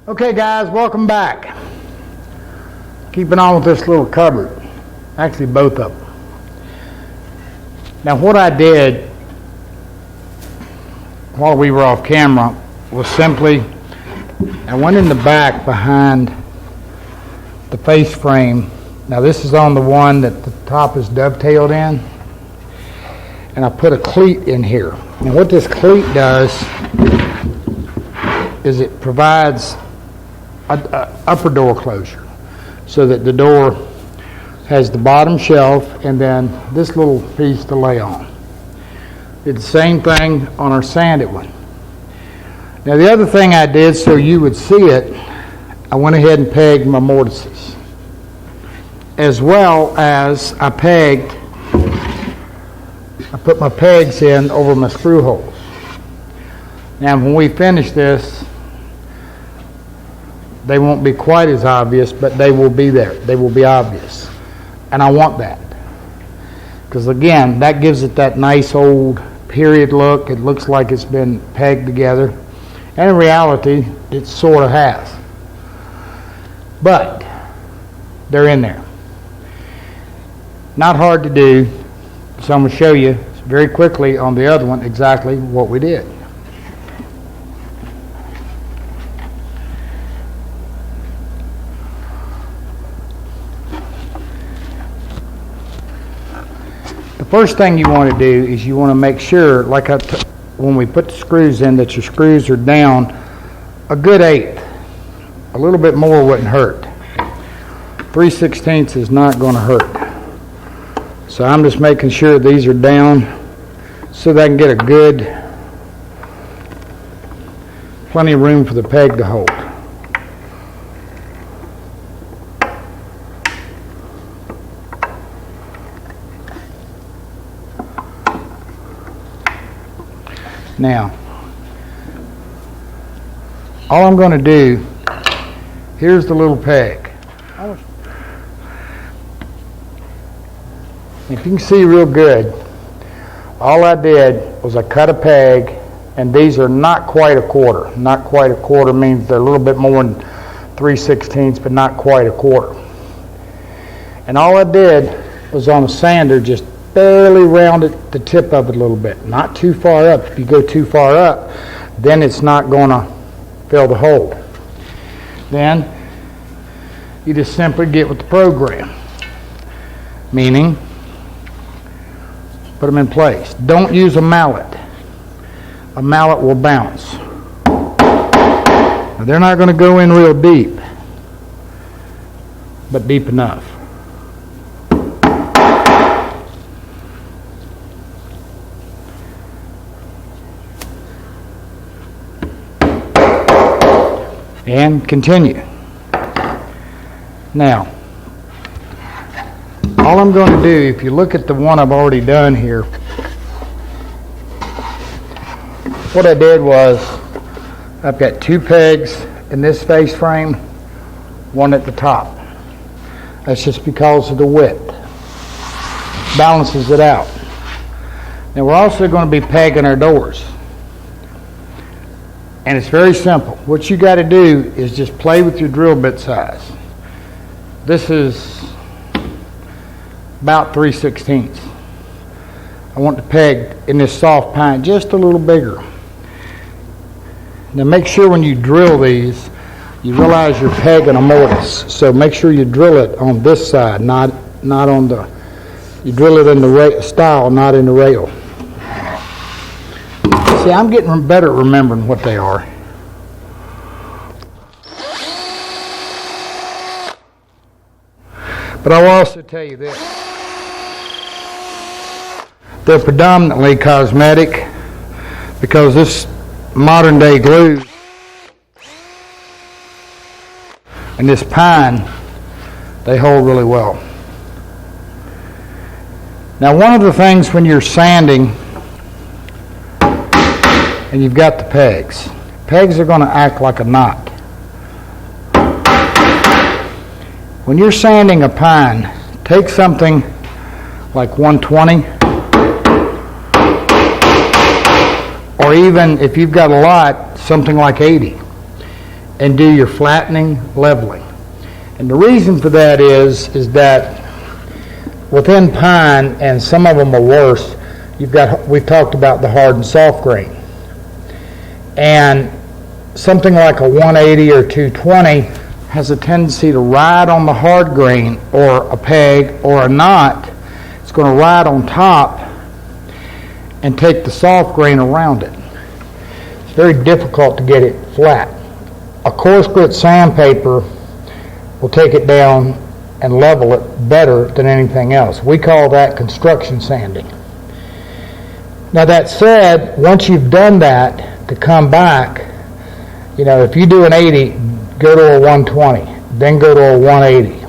Okay guys, welcome back. Keeping on with this little cupboard. Actually both of them. Now what I did while we were off camera was simply I went in the back behind the face frame. Now this is on the one that the top is dovetailed in. And I put a cleat in here. And what this cleat does is it provides an upper door closure so that the door has the bottom shelf and then this little piece to lay on. Did the same thing on our sanded one. Now the other thing I did so you would see it, I went ahead and pegged my mortises. As well as I put my pegs in over my screw holes. Now when we finish this, they won't be quite as obvious, but they will be there. They will be obvious. And I want that. Because again, that gives it that nice old period look. It looks like it's been pegged together. And in reality, it sort of has. But they're in there. Not hard to do. So I'm going to show you very quickly on the other one exactly what we did. The first thing you want to do is you want to make sure, like when we put the screws in, that your screws are down a good 1/8. A little bit more wouldn't hurt. 3/16 is not going to hurt. So I'm just making sure these are down so that I can get a good, plenty of room for the peg to hold. Now, all I'm going to do, here's the little peg. If you can see real good, all I did was I cut a peg, and these are not quite a quarter. Not quite a quarter means they're a little bit more than 3/16, but not quite a quarter. And all I did was on a sander just barely rounded the tip of it a little bit. Not too far up. If you go too far up, then it's not going to fill the hole. Then you just simply get with the program. Meaning, put them in place. Don't use a mallet. A mallet will bounce. Now, they're not going to go in real deep, but deep enough. And continue. Now, all I'm going to do, if you look at the one I've already done here, what I did was I've got 2 pegs in this face frame, 1 at the top. That's just because of the width. Balances it out. Now we're also going to be pegging our doors. And it's very simple. What you got to do is just play with your drill bit size. This is about 3/16. I want the peg in this soft pine just a little bigger. Now make sure when you drill these, you realize you're pegging a mortise. So make sure you drill it on this side, not on the, you drill it in the stile, not in the rail. See, I'm getting better at remembering what they are. But I'll also tell you this. They're predominantly cosmetic because this modern day glue and this pine, they hold really well. Now one of the things when you're sanding and you've got the pegs. Pegs are going to act like a knot. When you're sanding a pine, take something like 120, or even if you've got a lot, something like 80. and do your flattening, leveling. And the reason for that is that within pine, and some of them are worse, we've talked about the hard and soft grain. And something like a 180 or 220 has a tendency to ride on the hard grain, or a peg or a knot. It's going to ride on top and take the soft grain around it. It's very difficult to get it flat. A coarse grit sandpaper will take it down and level it better than anything else. We call that construction sanding. Now that said, once you've done that, to come back, if you do an 80, go to a 120, then go to a 180.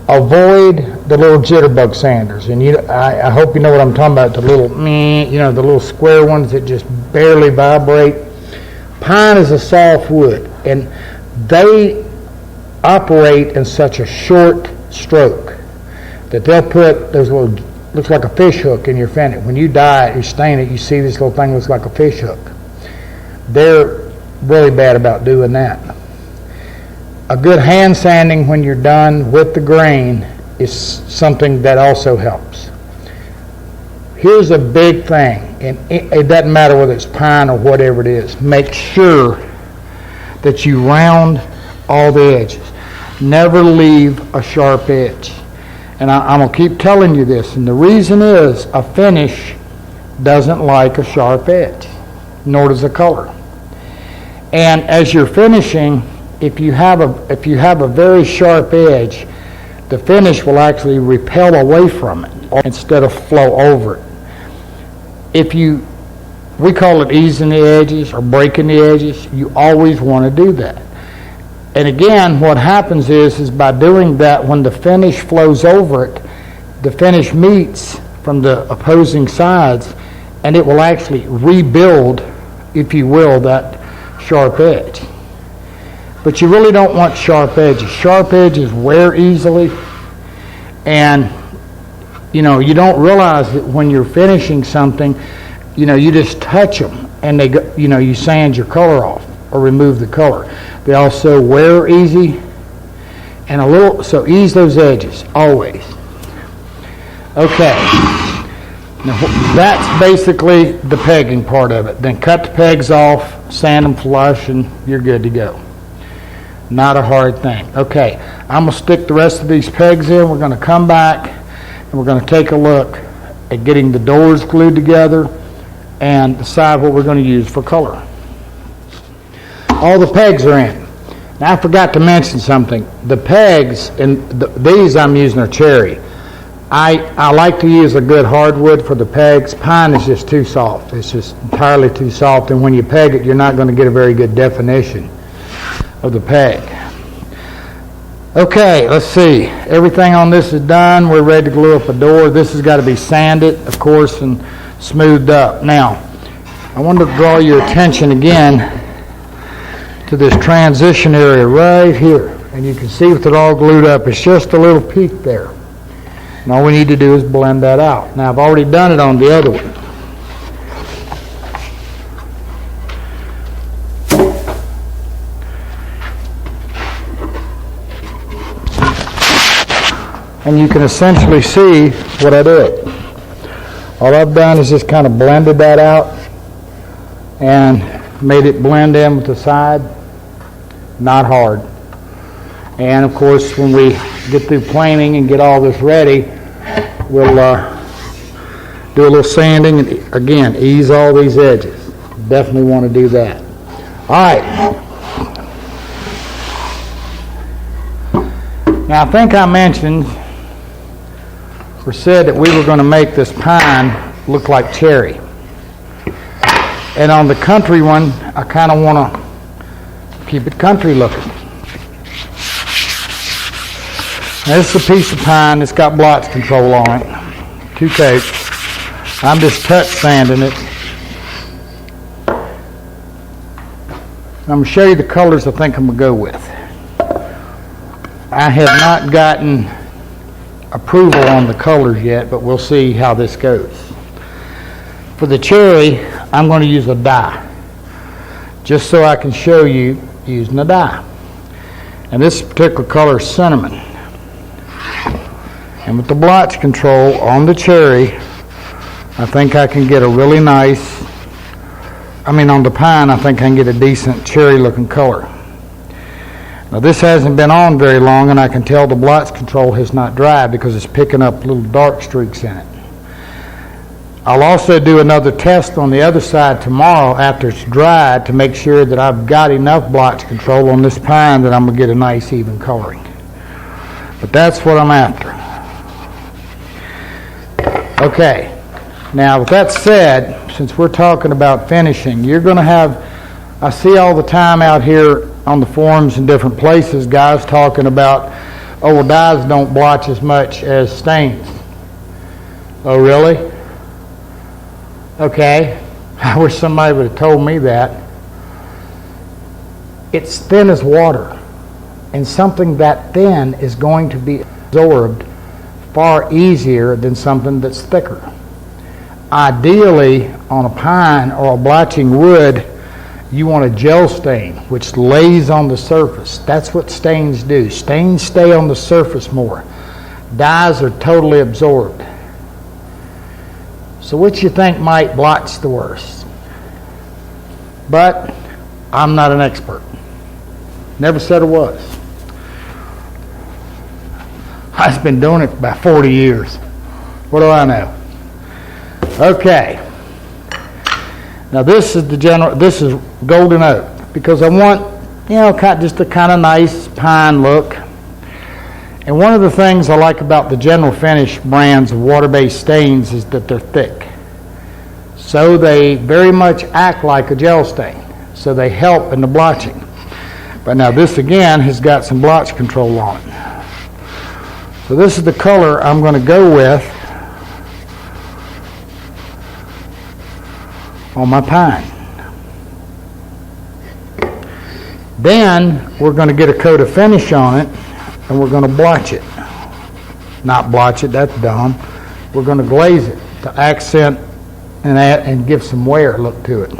Avoid the little jitterbug sanders, and I hope you know what I'm talking about. The little, the little square ones that just barely vibrate. Pine is a soft wood, and they operate in such a short stroke that they'll put those little, looks like a fish hook in your finish. When you dye it, you stain it, you see this little thing looks like a fish hook. They're really bad about doing that. A good hand sanding when you're done with the grain is something that also helps. Here's a big thing, and it doesn't matter whether it's pine or whatever it is. Make sure that you round all the edges. Never leave a sharp edge. And I'm going to keep telling you this, and the reason is a finish doesn't like a sharp edge, nor does a color. And as you're finishing, if you have a very sharp edge, the finish will actually repel away from it instead of flow over it. We call it easing the edges or breaking the edges. You always want to do that. And again, what happens is by doing that, when the finish flows over it, the finish meets from the opposing sides, and it will actually rebuild, if you will, that sharp edge. But you really don't want sharp edges. Sharp edges wear easily, and you don't realize that when you're finishing something, you just touch them and they go, you sand your color off or remove the color. They also wear easy, and so ease those edges always. Okay, now that's basically the pegging part of it. Then cut the pegs off, sand them flush, and you're good to go. Not a hard thing. Okay, I'm going to stick the rest of these pegs in. We're going to come back and we're going to take a look at getting the doors glued together and decide what we're going to use for color. All the pegs are in. Now I forgot to mention something. The pegs, and these I'm using are cherry. I like to use a good hardwood for the pegs. Pine is just too soft. It's just entirely too soft, and when you peg it, you're not going to get a very good definition of the peg. Okay, let's see. Everything on this is done. We're ready to glue up a door. This has got to be sanded, of course, and smoothed up. Now, I want to draw your attention again to this transition area right here. And you can see with it all glued up, it's just a little peak there. And all we need to do is blend that out. Now, I've already done it on the other one. And you can essentially see what I did. All I've done is just kind of blended that out and made it blend in with the side. Not hard. And of course, when we get through planing and get all this ready, we'll do a little sanding and again ease all these edges. Definitely want to do that. All right. Now I think I mentioned or said that we were going to make this pine look like cherry. And on the country one, I kind of want to keep it country looking. Now, this is a piece of pine that's got blotch control on it. 2 coats. I'm just touch sanding it. I'm going to show you the colors I think I'm going to go with. I have not gotten approval on the colors yet, but we'll see how this goes. For the cherry, I'm going to use a dye, just so I can show you using a dye. And this particular color is cinnamon. And with the blotch control on the cherry, I think I can get a really nice, on the pine, I think I can get a decent cherry looking color. Now this hasn't been on very long, and I can tell the blotch control has not dried because it's picking up little dark streaks in it. I'll also do another test on the other side tomorrow after it's dried to make sure that I've got enough blotch control on this pine that I'm going to get a nice even coloring. But that's what I'm after. Okay, now with that said, since we're talking about finishing, you're going to have, I see all the time out here on the forums in different places, guys talking about, oh, well, dyes don't blotch as much as stains. Oh, really? Okay, I wish somebody would have told me that. It's thin as water, and something that thin is going to be absorbed far easier than something that's thicker. Ideally, on a pine or a blotching wood, you want a gel stain, which lays on the surface. That's what stains do. Stains stay on the surface more. Dyes are totally absorbed. So what you think might blotch the worst? But I'm not an expert. Never said I was. I've been doing it for about 40 years. What do I know? Okay. Now this is golden oak because I want, just a kind of nice pine look. And one of the things I like about the General Finish brands of water-based stains is that they're thick. So they very much act like a gel stain. So they help in the blotching. But now this again has got some blotch control on it. So this is the color I'm going to go with on my pine. Then we're going to get a coat of finish on it, and we're going to blotch it. Not blotch it, that's dumb. We're going to glaze it to accent and give some wear look to it.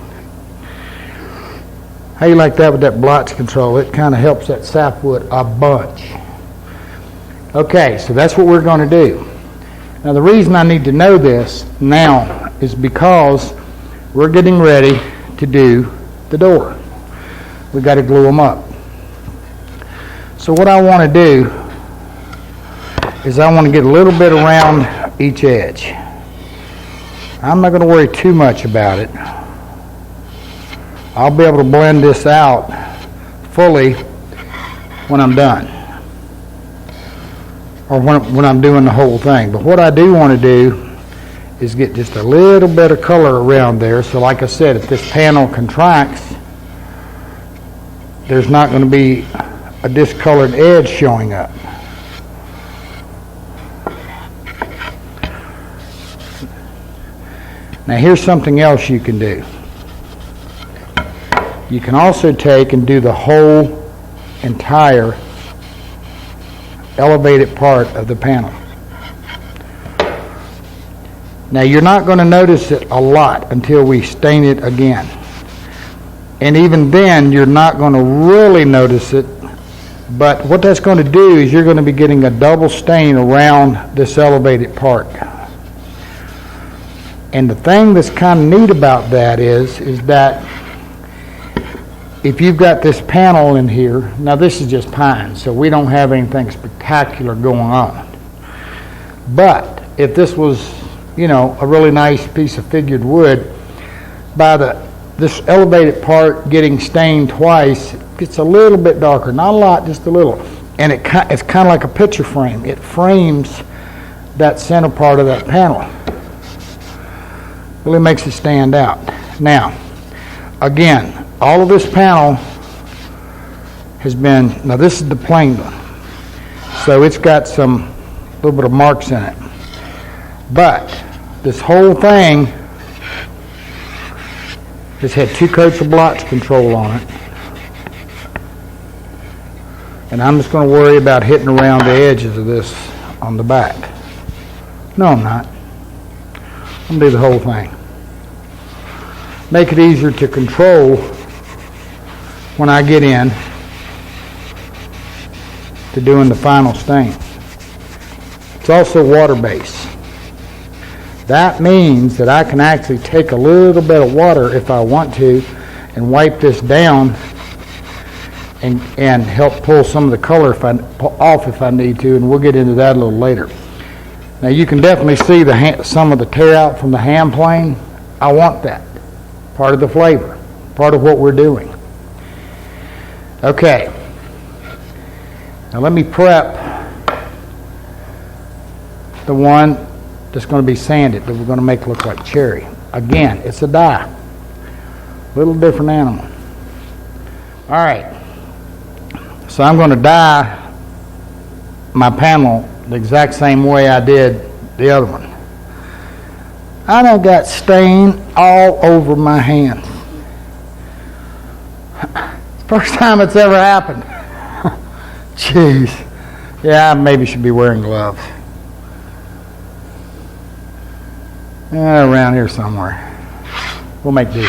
How you like that with that blotch control? It kind of helps that sapwood a bunch. Okay, so that's what we're going to do. Now the reason I need to know this now is because we're getting ready to do the door. We got to glue them up. So what I want to do is I want to get a little bit around each edge. I'm not going to worry too much about it. I'll be able to blend this out fully when I'm done, or when I'm doing the whole thing. But what I do want to do is get just a little bit of color around there. So like I said, if this panel contracts, there's not going to be a discolored edge showing up. Now here's something else you can do. You can also take and do the whole entire elevated part of the panel. Now you're not going to notice it a lot until we stain it again. And even then you're not going to really notice it, but what that's going to do is you're going to be getting a double stain around this elevated part. And the thing that's kind of neat about that is that if you've got this panel in here, now this is just pine, so we don't have anything spectacular going on. But if this was, a really nice piece of figured wood, by this elevated part getting stained twice, it gets a little bit darker. Not a lot, just a little. And it's kind of like a picture frame. It frames that center part of that panel. Really makes it stand out. Now, again, all of this panel has been, now this is the plain one, so it's got some little bit of marks in it. But this whole thing has had 2 coats of blotch control on it. And I'm just going to worry about hitting around the edges of this on the back. No, I'm not. I'm going to do the whole thing. Make it easier to control when I get in to doing the final stain. It's also water-based. That means that I can actually take a little bit of water if I want to and wipe this down and help pull some of the color off if I need to, and we'll get into that a little later. Now you can definitely see some of the tear out from the hand plane. I want that. Part of the flavor. Part of what we're doing. Okay. Now let me prep the one that's going to be sanded that we're going to make look like cherry. Again, it's a die. Little different animal. All right. So I'm going to dye my panel the exact same way I did the other one. I done got stain all over my hands. First time it's ever happened. Jeez. Yeah, I maybe should be wearing gloves. Around here somewhere. We'll make do.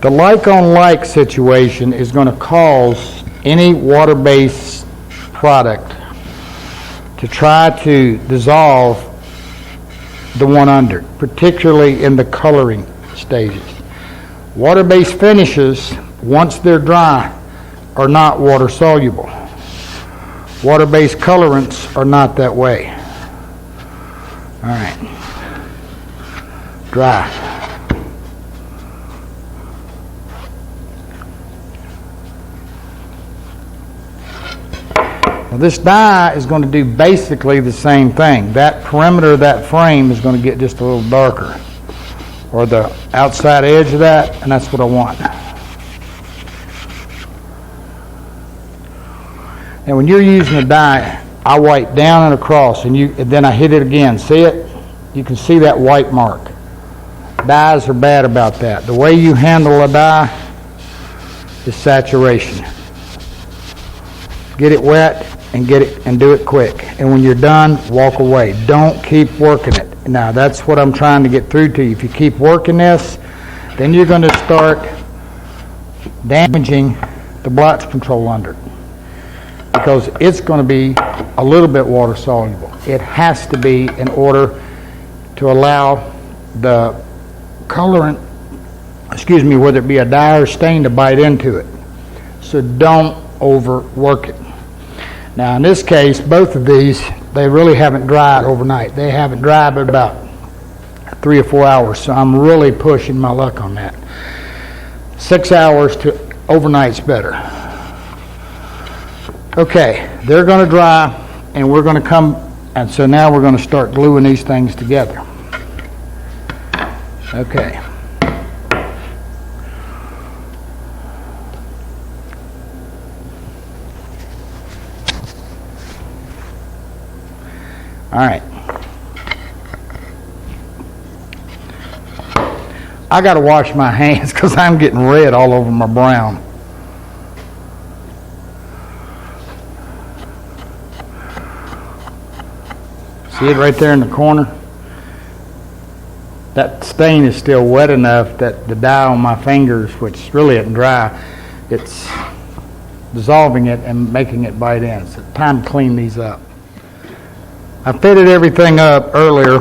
The like-on-like situation is going to cause any water-based product to try to dissolve the one under it, particularly in the coloring stages. Water-based finishes, once they're dry, are not water-soluble. Water-based colorants are not that way. All right. Dry. Now this die is going to do basically the same thing. That perimeter of that frame is going to get just a little darker, or the outside edge of that, and that's what I want. And when you're using a die, I wipe down and across, and then I hit it again. See it? You can see that white mark. Dyes are bad about that. The way you handle a die is saturation. Get it wet and do it quick. And when you're done, walk away. Don't keep working it. Now that's what I'm trying to get through to you. If you keep working this, then you're going to start damaging the blotch control under it, because it's going to be a little bit water soluble. It has to be in order to allow the colorant, whether it be a dye or stain, to bite into it. So don't overwork it. Now in this case, both of these, they really haven't dried overnight. They haven't dried but about 3 or 4 hours, so I'm really pushing my luck on that. 6 hours to overnight's better. Okay, they're going to dry, and we're going to come, and so now we're going to start gluing these things together. Okay. All right. I got to wash my hands because I'm getting red all over my brown. See it right there in the corner? That stain is still wet enough that the dye on my fingers, which really isn't dry, it's dissolving it and making it bite in. So it's time to clean these up. I fitted everything up earlier,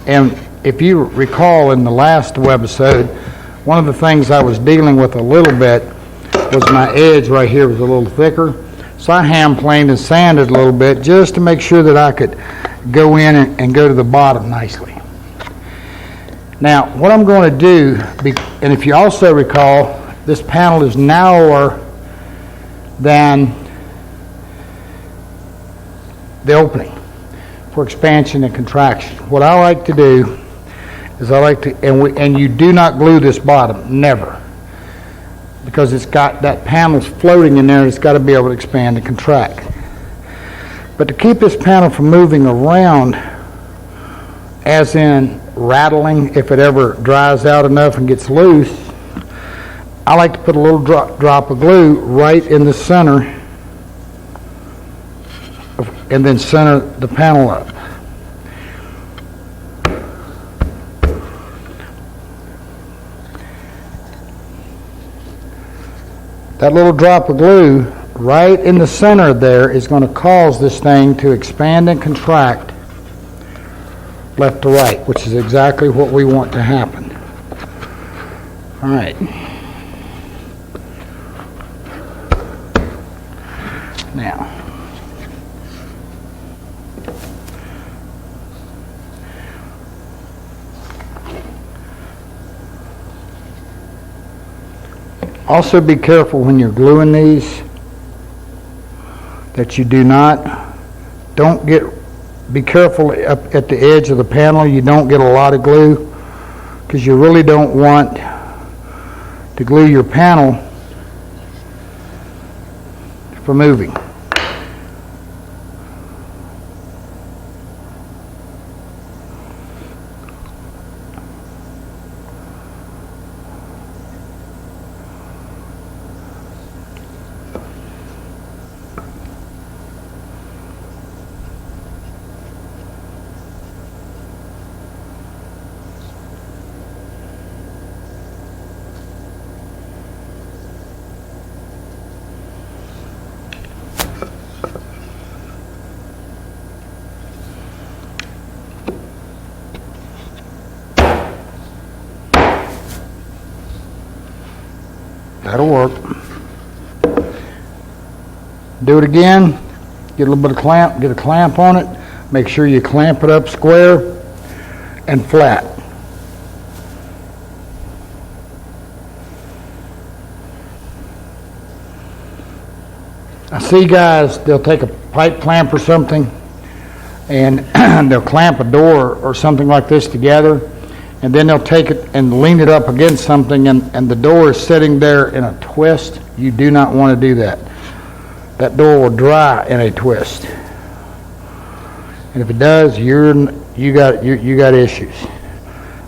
and if you recall in the last webisode, one of the things I was dealing with a little bit was my edge right here was a little thicker. So I hand planed and sanded a little bit just to make sure that I could go in and go to the bottom nicely. Now, what I'm going to do, and if you also recall, this panel is narrower than the opening for expansion and contraction. What I like to do is and you do not glue this bottom, never, because it's got that panel's floating in there and it's got to be able to expand and contract. But to keep this panel from moving around, as in rattling if it ever dries out enough and gets loose, I like to put a little drop of glue right in the center and then center the panel up. That little drop of glue right in the center there is going to cause this thing to expand and contract left to right, which is exactly what we want to happen. All right. Now, also be careful when you're gluing these that you be careful up at the edge of the panel you don't get a lot of glue, because you really don't want to glue your panel for moving. That'll work. Do it again. Get a little bit of clamp, get a clamp on it. Make sure you clamp it up square and flat. I see guys, they'll take a pipe clamp or something and they'll clamp a door or something like this together, and then they'll take it and lean it up against something, and the door is sitting there in a twist. You do not want to do that. That door will dry in a twist. And if it does, you got issues.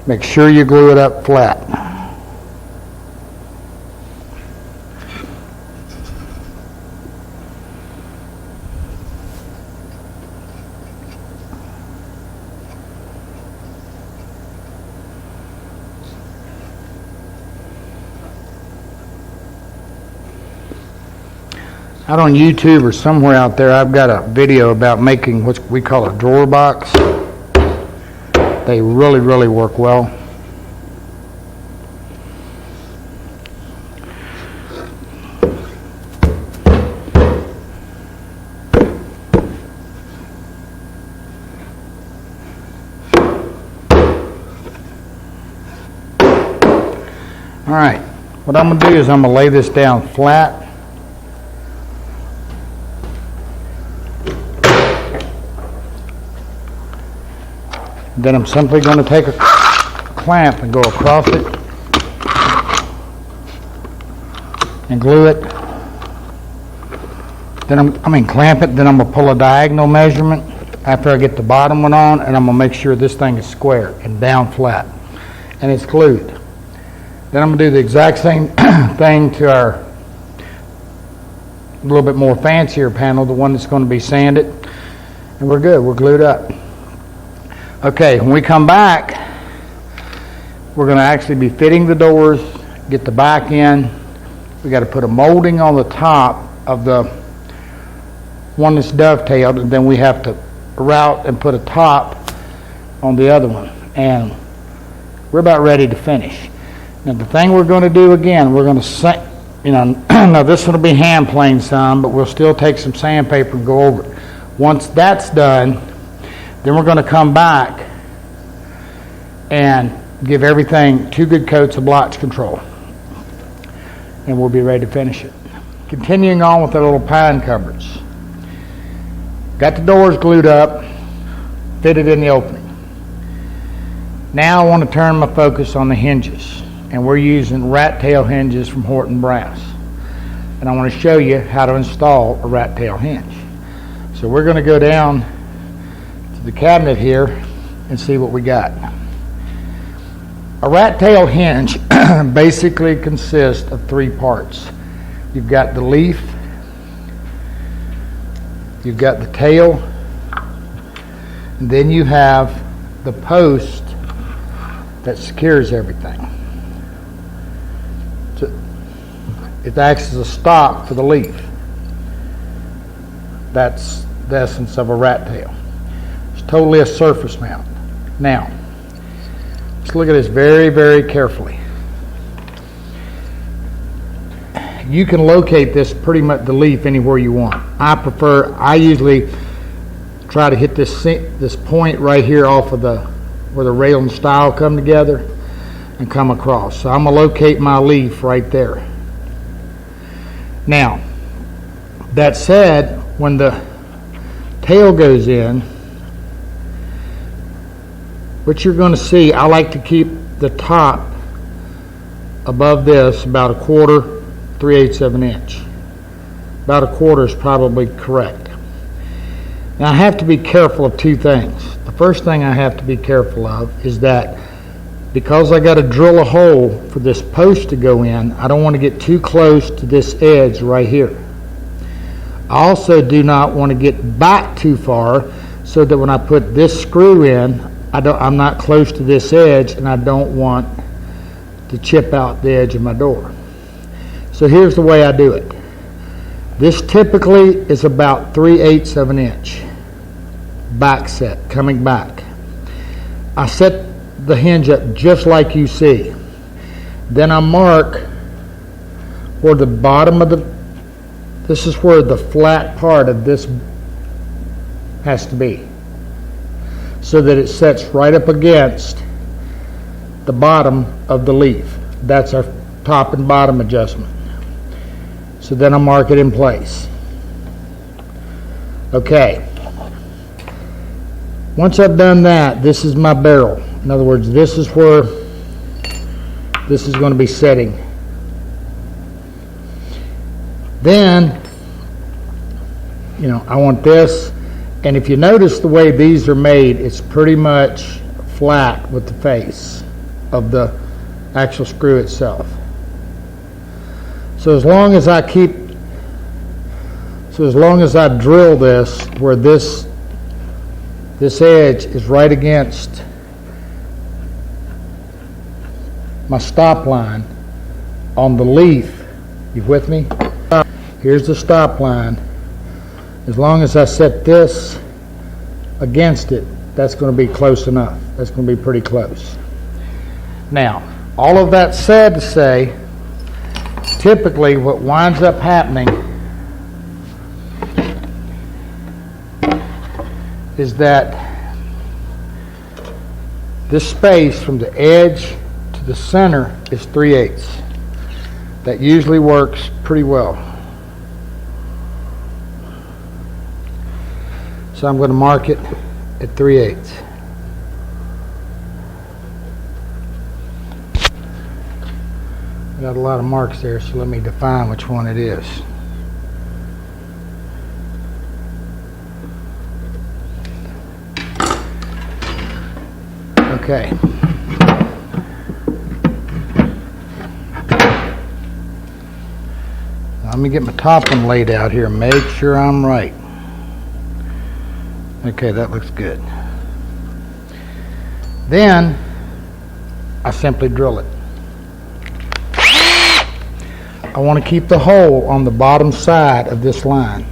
Make sure you glue it up flat. Out on YouTube or somewhere out there, I've got a video about making what we call a drawer box. They really, really work well. All right, what I'm going to do is I'm going to lay this down flat. Then I'm simply going to take a clamp and go across it and glue it. Then clamp it. Then I'm going to pull a diagonal measurement after I get the bottom one on, and I'm going to make sure this thing is square and down flat, and it's glued. Then I'm going to do the exact same thing to our little bit more fancier panel, the one that's going to be sanded, and we're good. We're glued up. Okay, when we come back, we're going to actually be fitting the doors, get the back in. We got to put a molding on the top of the one that's dovetailed, and then we have to route and put a top on the other one. And we're about ready to finish. Now the thing we're going to do again, we're going to, now this one will be hand planed some, but we'll still take some sandpaper and go over it. Once that's done, then we're going to come back and give everything 2 good coats of blotch control. And we'll be ready to finish it. Continuing on with the little pine cupboards. Got the doors glued up, fitted in the opening. Now I want to turn my focus on the hinges. And we're using rat tail hinges from Horton Brass. And I want to show you how to install a rat tail hinge. So we're going to go down the cabinet here and see what we got. A rat tail hinge basically consists of 3 parts. You've got the leaf, you've got the tail, And then you have the post that secures everything. So it acts as a stop for the leaf. That's the essence of a rat tail. It's totally a surface mount. Now, let's look at this very, very carefully. You can locate this pretty much, the leaf, anywhere you want. I usually try to hit this point right here off of where the rail and stile come together and come across. So I'm going to locate my leaf right there. Now, that said, when the tail goes in, what you're going to see, I like to keep the top above this about 1/4, 3/8 of an inch. About 1/4 is probably correct. Now I have to be careful of two things. The first thing I have to be careful of is that because I got to drill a hole for this post to go in, I don't want to get too close to this edge right here. I also do not want to get back too far so that when I put this screw in, I'm not close to this edge, and I don't want to chip out the edge of my door. So here's the way I do it. This typically is about 3/8 of an inch back set, coming back. I set the hinge up just like you see. Then I mark where the bottom of this is where the flat part of this has to be, so that it sets right up against the bottom of the leaf. That's our top and bottom adjustment. So then I mark it in place. Okay. Once I've done that, this is my barrel. In other words, this is where this is going to be setting. Then, I want this. And if you notice the way these are made, it's pretty much flat with the face of the actual screw itself. So as long as I drill this where this edge is right against my stop line on the leaf, you with me? Here's the stop line. As long as I set this against it, that's going to be close enough. That's going to be pretty close. Now, all of that said to say, typically what winds up happening is that this space from the edge to the center is 3/8. That usually works pretty well. So I'm going to mark it at 3/8. I got a lot of marks there, so let me define which one it is. Okay. Let me get my top one laid out here and make sure I'm right. Okay, that looks good. Then I simply drill it. I want to keep the hole on the bottom side of this line.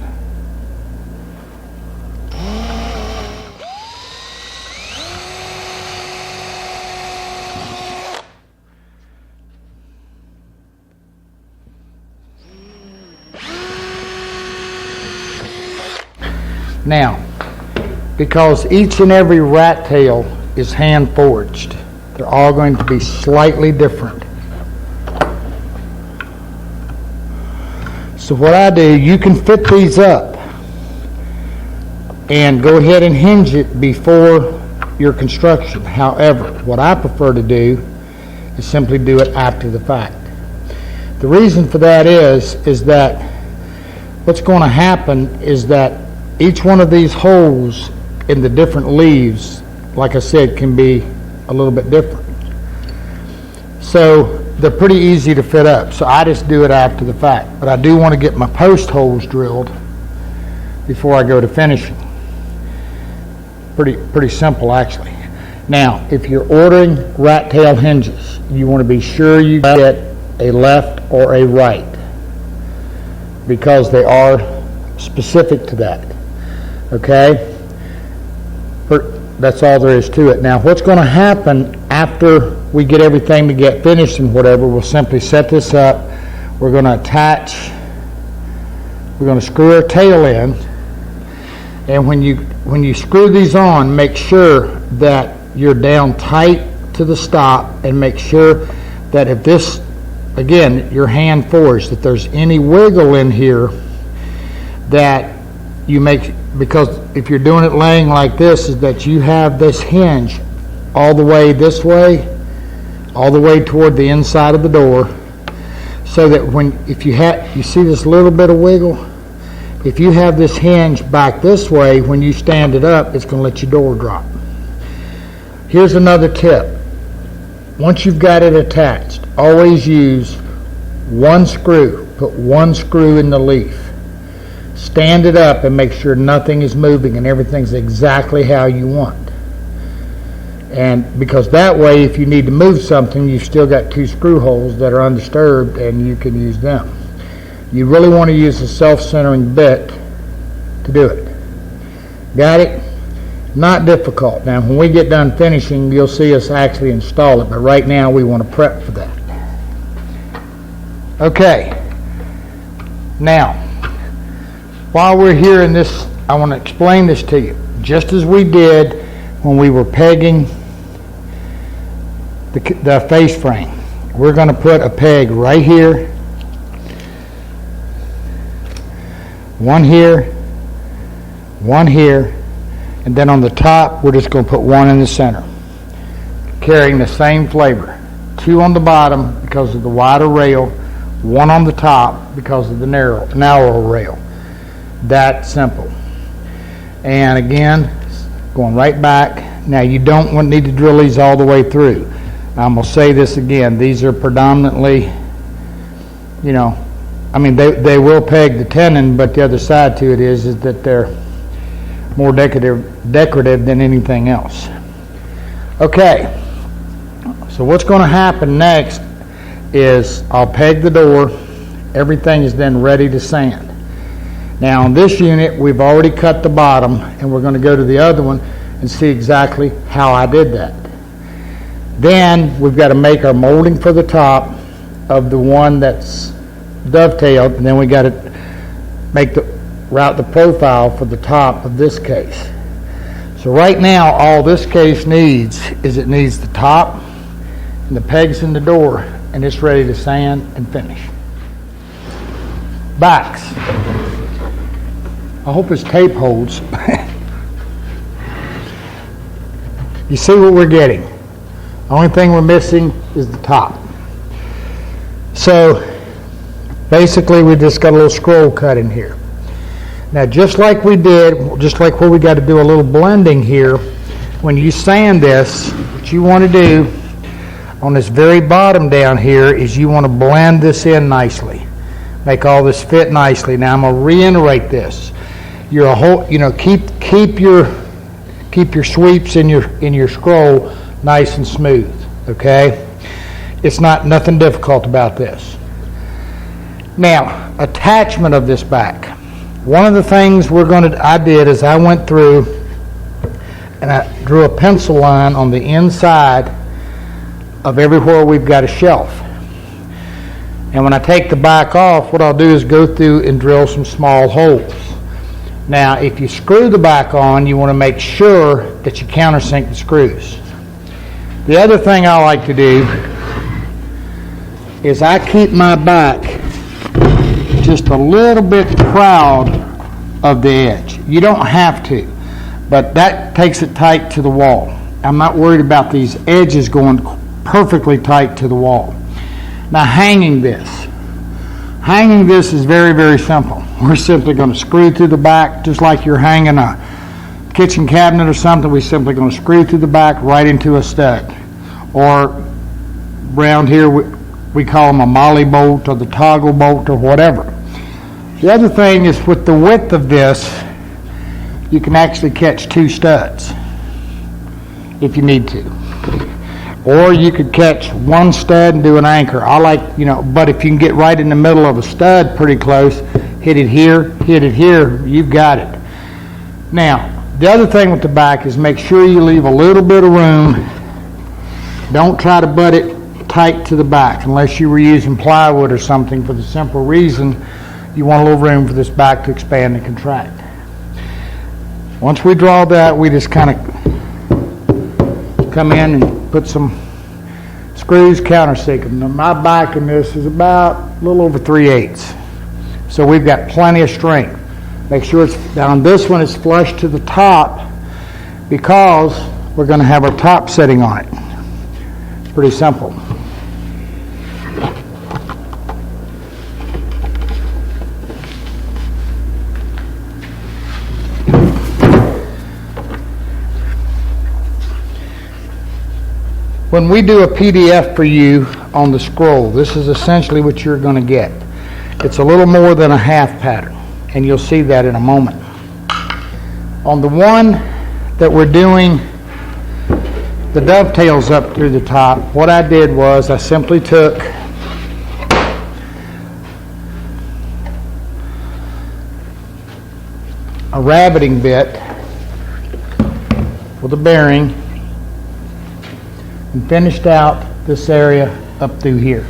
Now, because each and every rat tail is hand forged, they're all going to be slightly different. So what I do, you can fit these up and go ahead and hinge it before your construction. However, what I prefer to do is simply do it after the fact. The reason for that is that what's going to happen is that each one of these holes in the different leaves, like I said, can be a little bit different. So they're pretty easy to fit up. So I just do it after the fact. But I do want to get my post holes drilled before I go to finishing. Pretty simple, actually. Now, if you're ordering rat tail hinges, you want to be sure you get a left or a right, because they are specific to that. Okay? That's all there is to it. Now, what's going to happen after we get everything to get finished and whatever, we'll simply set this up. We're going to attach, we're going to screw our tail in, and when you screw these on, make sure that you're down tight to the stop, and make sure that if this, again, your hand forged, if there's any wiggle in here, that you make, because if you're doing it laying like this, is that you have this hinge all the way this way, all the way toward the inside of the door, so that if you see this little bit of wiggle, if you have this hinge back this way, when you stand it up, it's going to let your door drop. Here's another tip. Once you've got it attached, always use one screw. Put one screw in the leaf. Stand it up and make sure nothing is moving and everything's exactly how you want. And because that way, if you need to move something, you've still got two screw holes that are undisturbed and you can use them. You really want to use a self-centering bit to do it. Got it? Not difficult. Now, when we get done finishing, you'll see us actually install it, but right now we want to prep for that. Okay. Now, while we're here in this, I want to explain this to you. Just as we did when we were pegging the face frame, we're going to put a peg right here, one here, and then on the top, we're just going to put one in the center, carrying the same flavor. Two on the bottom because of the wider rail, one on the top because of the narrower rail. That simple. And again, going right back. Now, you don't need to drill these all the way through. I'm going to say this again. These are predominantly, they will peg the tenon, but the other side to it is that they're more decorative than anything else. Okay, so what's going to happen next is I'll peg the door. Everything is then ready to sand. Now on this unit, we've already cut the bottom, and we're going to go to the other one and see exactly how I did that. Then we've got to make our molding for the top of the one that's dovetailed, and then we got to route the profile for the top of this case. So right now, all this case needs is it needs the top and the pegs in the door, and it's ready to sand and finish. Backs. I hope his tape holds. You see what we're getting. The only thing we're missing is the top. So basically, we just got a little scroll cut in here. Now, just like where we got to do a little blending here, when you sand this, what you want to do on this very bottom down here is you want to blend this in nicely. Make all this fit nicely. Now, I'm going to reiterate this. Keep your sweeps in your scroll nice and smooth. Okay, it's nothing difficult about this. Now, attachment of this back. One of the things I did is I went through and I drew a pencil line on the inside of everywhere we've got a shelf. And when I take the back off, what I'll do is go through and drill some small holes. Now, if you screw the back on, you want to make sure that you countersink the screws. The other thing I like to do is I keep my back just a little bit proud of the edge. You don't have to, but that takes it tight to the wall. I'm not worried about these edges going perfectly tight to the wall. Now, hanging this is very, very simple. We're simply going to screw through the back just like you're hanging a kitchen cabinet or something. We're simply going to screw through the back right into a stud, or around here we call them a molly bolt or the toggle bolt or whatever. The other thing is with the width of this, you can actually catch two studs. if you need to. Or you could catch one stud and do an anchor. I like, but if you can get right in the middle of a stud pretty close, hit it here, you've got it. Now, the other thing with the back is make sure you leave a little bit of room. Don't try to butt it tight to the back unless you were using plywood or something, for the simple reason you want a little room for this back to expand and contract. Once we draw that, we just kind of come in and put some screws, countersink them. Now my back in this is about a little over 3/8. So we've got plenty of strength. Make sure it's down. This one is flush to the top because we're going to have our top setting on it. It's pretty simple. When we do a PDF for you on the scroll, this is essentially what you're going to get. It's a little more than a half pattern, and you'll see that in a moment. On the one that we're doing the dovetails up through the top, what I did was I simply took a rabbiting bit with a bearing and finished out this area up through here.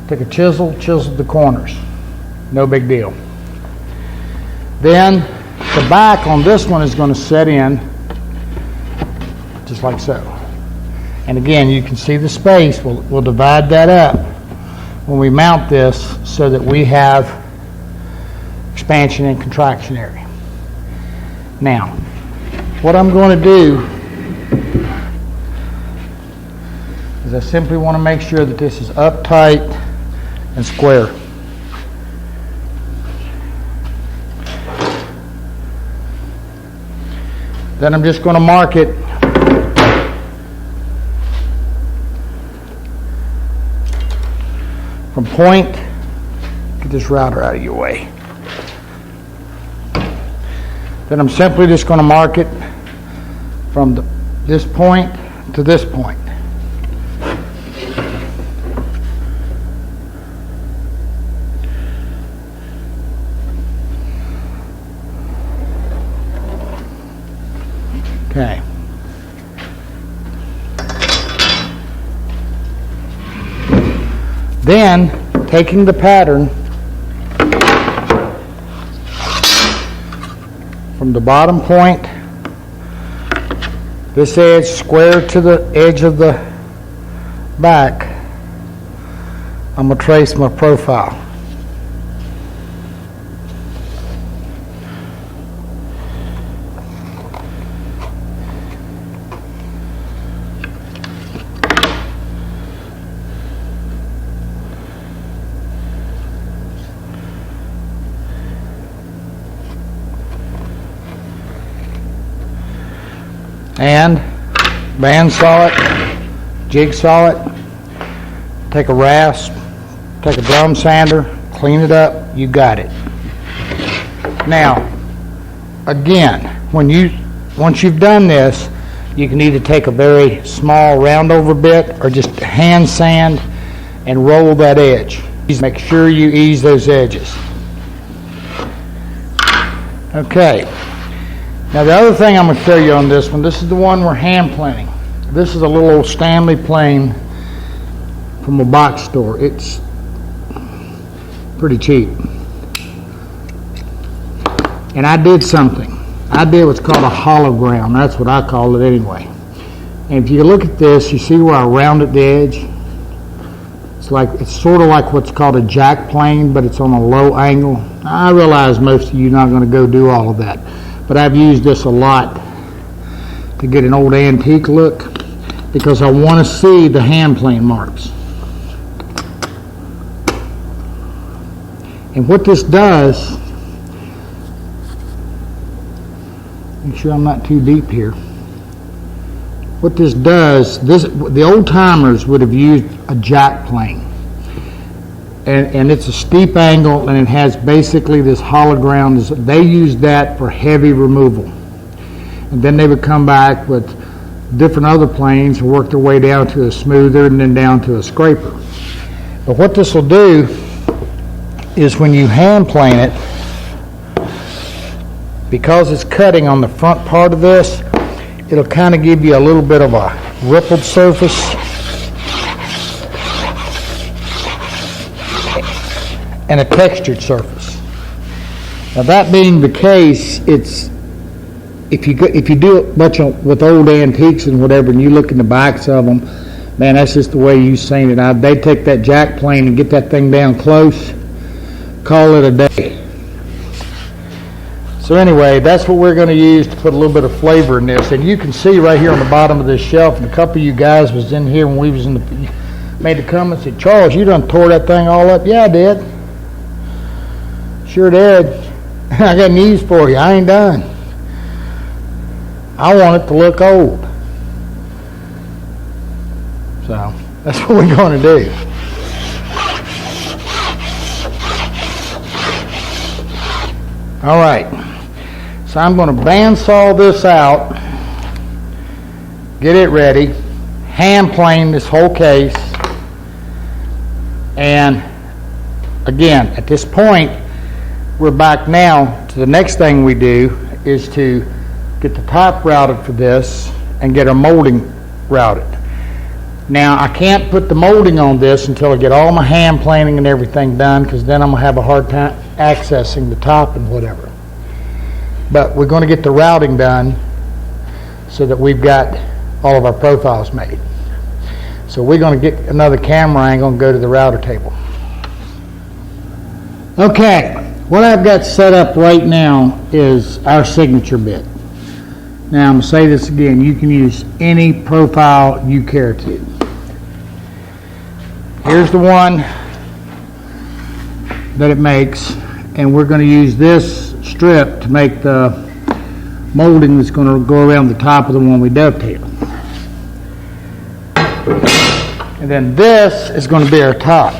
Took a chisel, chiseled the corners. No big deal. Then the back on this one is going to set in just like so. And again, you can see the space. We'll divide that up when we mount this so that we have expansion and contraction area. Now, what I'm going to do is I simply want to make sure that this is uptight and square. Then I'm just going to mark it from point. Get this router out of your way. Then I'm simply just going to mark it from this point to this point. Okay. Then, taking the pattern from the bottom point, this edge square to the edge of the back, I'm going to trace my profile. And bandsaw it, jigsaw it, take a rasp, take a drum sander, clean it up, you got it. Now, again, once you've done this, you can either take a very small round over bit or just hand sand and roll that edge. Make sure you ease those edges. Okay. Now the other thing I'm going to show you on this one, this is the one we're hand planing. This is a little old Stanley plane from a box store. It's pretty cheap. And I did something. I did what's called a hollow ground. That's what I call it anyway. And if you look at this, you see where I rounded the edge? It's sort of like what's called a jack plane, but it's on a low angle. I realize most of you are not going to go do all of that. But I've used this a lot to get an old antique look because I want to see the hand plane marks. And what this does, make sure I'm not too deep here. What this does, the old timers would have used a jack plane. And it's a steep angle, and it has basically this hollow ground. They used that for heavy removal. And then they would come back with different other planes and work their way down to a smoother and then down to a scraper. But what this will do is when you hand plane it, because it's cutting on the front part of this, it'll kind of give you a little bit of a rippled surface. And a textured surface. Now that being the case, it's if you do it much with old antiques and whatever, and you look in the backs of them, man, that's just the way you've seen it. They take that jack plane and get that thing down close, call it a day. So anyway, that's what we're going to use to put a little bit of flavor in this. And you can see right here on the bottom of this shelf, and a couple of you guys was in here when we was made the comment, said, Charles, you done tore that thing all up. Yeah, I did. Sure did. I got news for you. I ain't done. I want it to look old. So that's what we're going to do. All right. So I'm going to bandsaw this out, get it ready, hand plane this whole case, and again, at this point, we're back now to the next thing we do is to get the top routed for this and get our molding routed. Now, I can't put the molding on this until I get all my hand planing and everything done, because then I'm going to have a hard time accessing the top and whatever. But we're going to get the routing done so that we've got all of our profiles made. So we're going to get another camera angle and go to the router table. Okay. What I've got set up right now is our signature bit. Now I'm going to say this again, you can use any profile you care to. Here's the one that it makes, and we're going to use this strip to make the molding that's going to go around the top of the one we dovetail. And then this is going to be our top.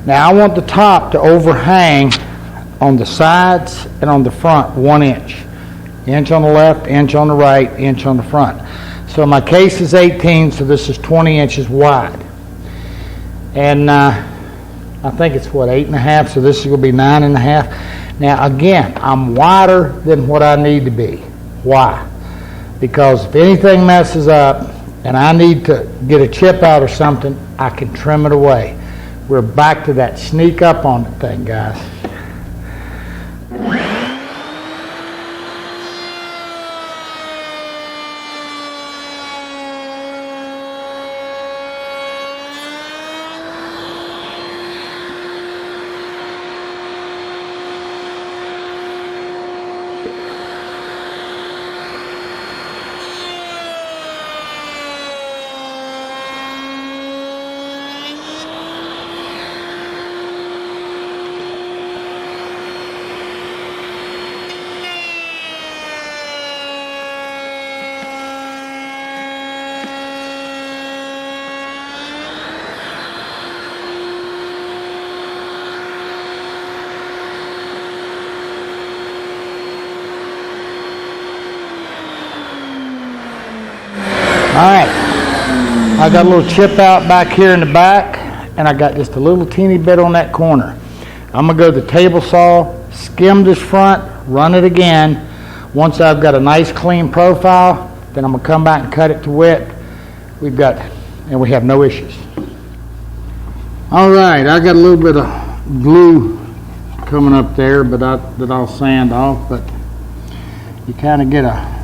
Now I want the top to overhang on the sides and on the front 1 inch. Inch on the left, inch on the right, inch on the front. So my case is 18, so this is 20 inches wide. And I think it's 8.5, so this is going to be 9.5. Now again, I'm wider than what I need to be. Why? Because if anything messes up and I need to get a chip out or something, I can trim it away. We're back to that sneak up on the thing, guys. Alright, I got a little chip out back here in the back, and I got just a little teeny bit on that corner. I'm going to go to the table saw, skim this front, run it again. Once I've got a nice clean profile, then I'm going to come back and cut it to width. We have no issues. Alright, I got a little bit of glue coming up there, but that I'll sand off, but you kind of get a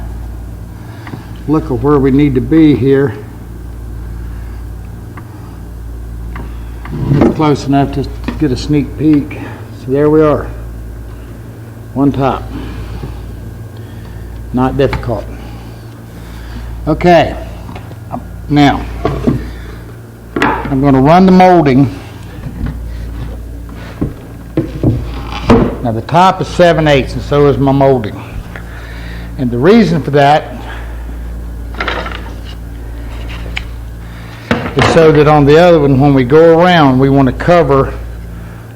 look at where we need to be here. It's close enough just to get a sneak peek. So there we are. One top. Not difficult. Okay. Now, I'm going to run the molding. Now the top is 7/8 and so is my molding. And the reason for that is so that on the other one, when we go around, we want to cover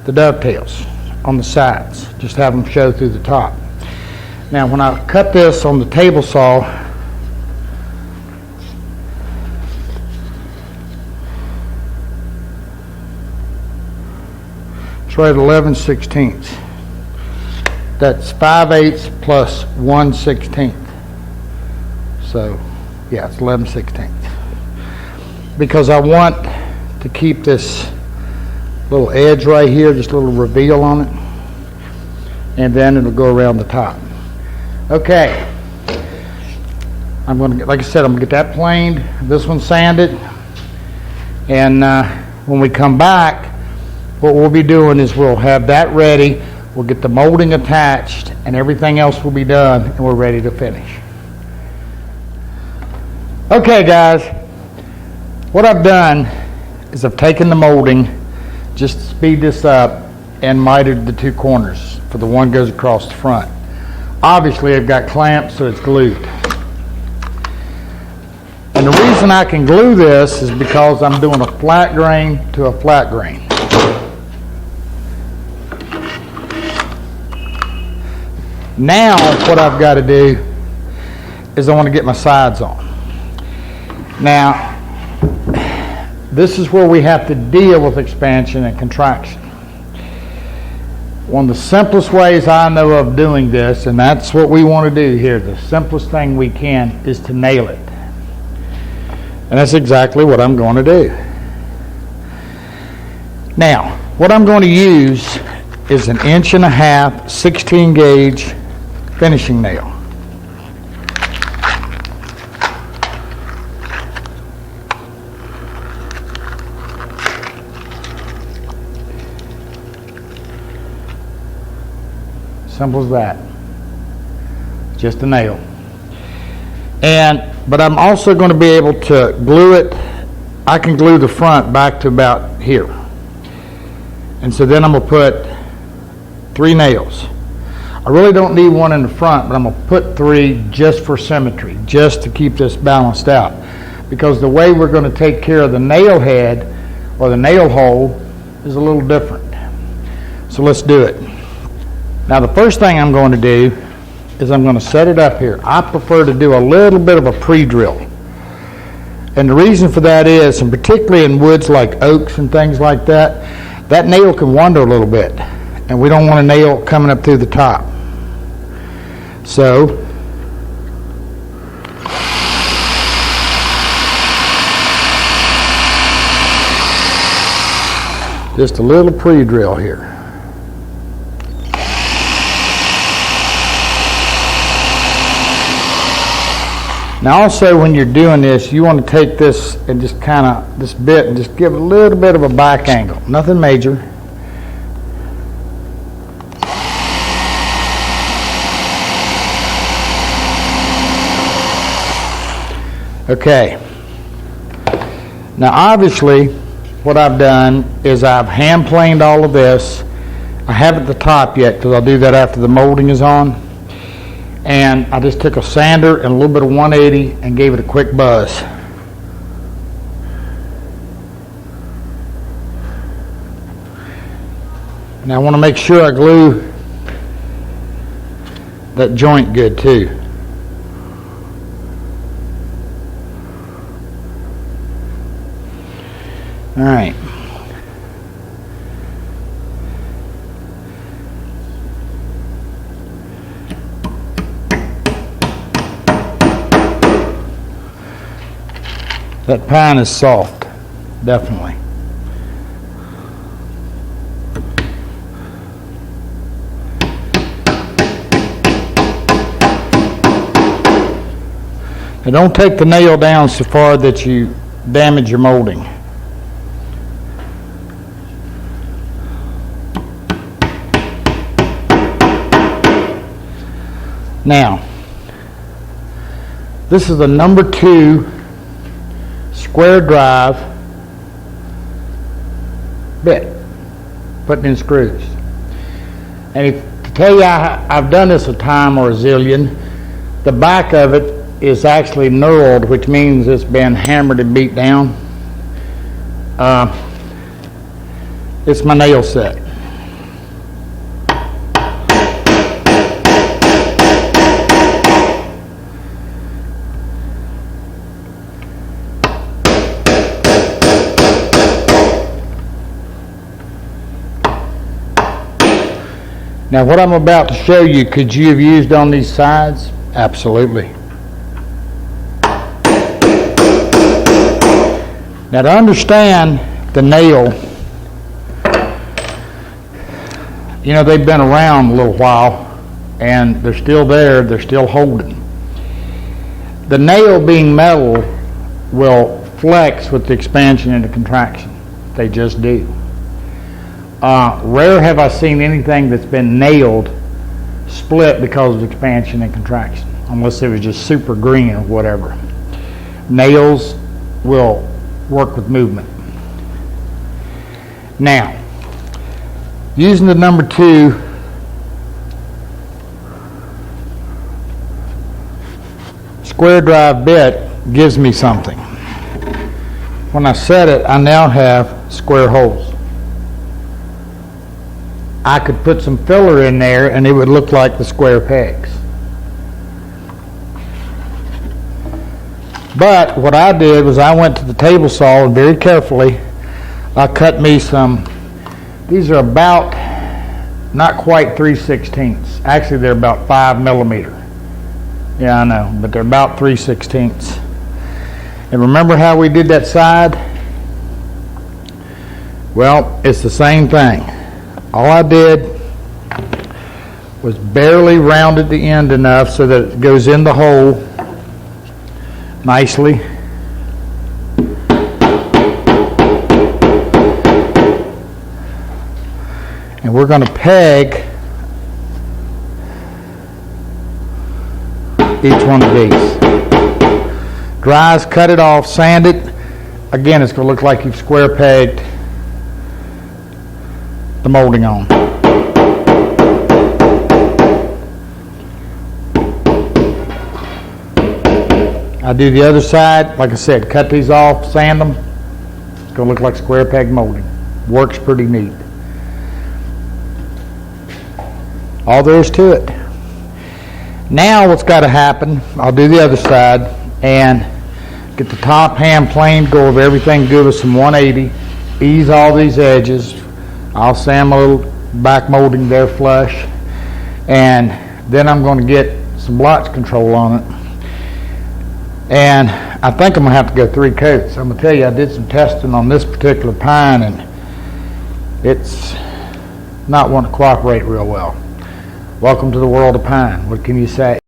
the dovetails on the sides. Just have them show through the top. Now, when I cut this on the table saw, It's right at 11/16. That's 5/8 plus 1/16. So, yeah, it's 11/16. Because I want to keep this little edge right here, just a little reveal on it. And then it'll go around the top. Okay. I'm going to get, like I said, I'm going to get that planed, this one sanded. And when we come back, what we'll be doing is we'll have that ready. We'll get the molding attached and everything else will be done and we're ready to finish. Okay guys, what I've done is I've taken the molding, just to speed this up, and mitered the two corners for the one goes across the front. Obviously I've got clamps so it's glued. And the reason I can glue this is because I'm doing a flat grain to a flat grain. Now what I've got to do is I want to get my sides on. Now this is where we have to deal with expansion and contraction. One of the simplest ways I know of doing this, and that's what we want to do here, the simplest thing we can, is to nail it. And that's exactly what I'm going to do. Now, what I'm going to use is an 1.5 inch 16 gauge finishing nail. Simple as that. Just a nail. But I'm also going to be able to glue it. I can glue the front back to about here. And so then I'm going to put 3 nails. I really don't need one in the front, but I'm going to put 3 just for symmetry, just to keep this balanced out. Because the way we're going to take care of the nail head or the nail hole is a little different. So let's do it. Now the first thing I'm going to do is I'm going to set it up here. I prefer to do a little bit of a pre-drill. And the reason for that is, and particularly in woods like oaks and things like that, that nail can wander a little bit. And we don't want a nail coming up through the top. So, just a little pre-drill here. Now also when you're doing this, you want to take this and just kind of, this bit, and just give it a little bit of a back angle. Nothing major. Okay. Now obviously what I've done is I've hand planed all of this. I haven't the top yet because I'll do that after the molding is on. And I just took a sander and a little bit of 180 and gave it a quick buzz. Now I want to make sure I glue that joint good too. All right. That pine is soft, definitely. Now don't take the nail down so far that you damage your molding. Now, this is a number 2 square drive bit, putting in screws. And to tell you I've done this a time or a zillion, the back of it is actually knurled, which means it's been hammered and beat down. It's my nail set. Now what I'm about to show you, could you have used on these sides? Absolutely. Now to understand the nail, you know, they've been around a little while and they're still there, they're still holding. The nail being metal will flex with the expansion and the contraction. They just do. Rare have I seen anything that's been nailed split because of expansion and contraction, unless it was just super green or whatever. Nails will work with movement. Now, using the number 2 square drive bit gives me something. When I set it, I now have square holes. I could put some filler in there and it would look like the square pegs. But what I did was I went to the table saw and very carefully I cut me some, these are about not quite 3/16. Actually they're about 5 millimeter. Yeah, I know, but they're about 3/16. And remember how we did that side? Well, it's the same thing. All I did was barely rounded the end enough so that it goes in the hole nicely. And we're going to peg each one of these. Dries, cut it off, sand it. Again, it's going to look like you've square pegged the molding on. I do the other side, like I said, cut these off, sand them. It's going to look like square peg molding. Works pretty neat. All there is to it. Now what's got to happen, I'll do the other side and get the top hand plane, go over everything good with some 180, ease all these edges. I'll sand my little back molding there flush, and then I'm going to get some blotch control on it. And I think I'm going to have to go 3 coats. I'm going to tell you, I did some testing on this particular pine and it's not wanting to cooperate real well. Welcome to the world of pine. What can you say?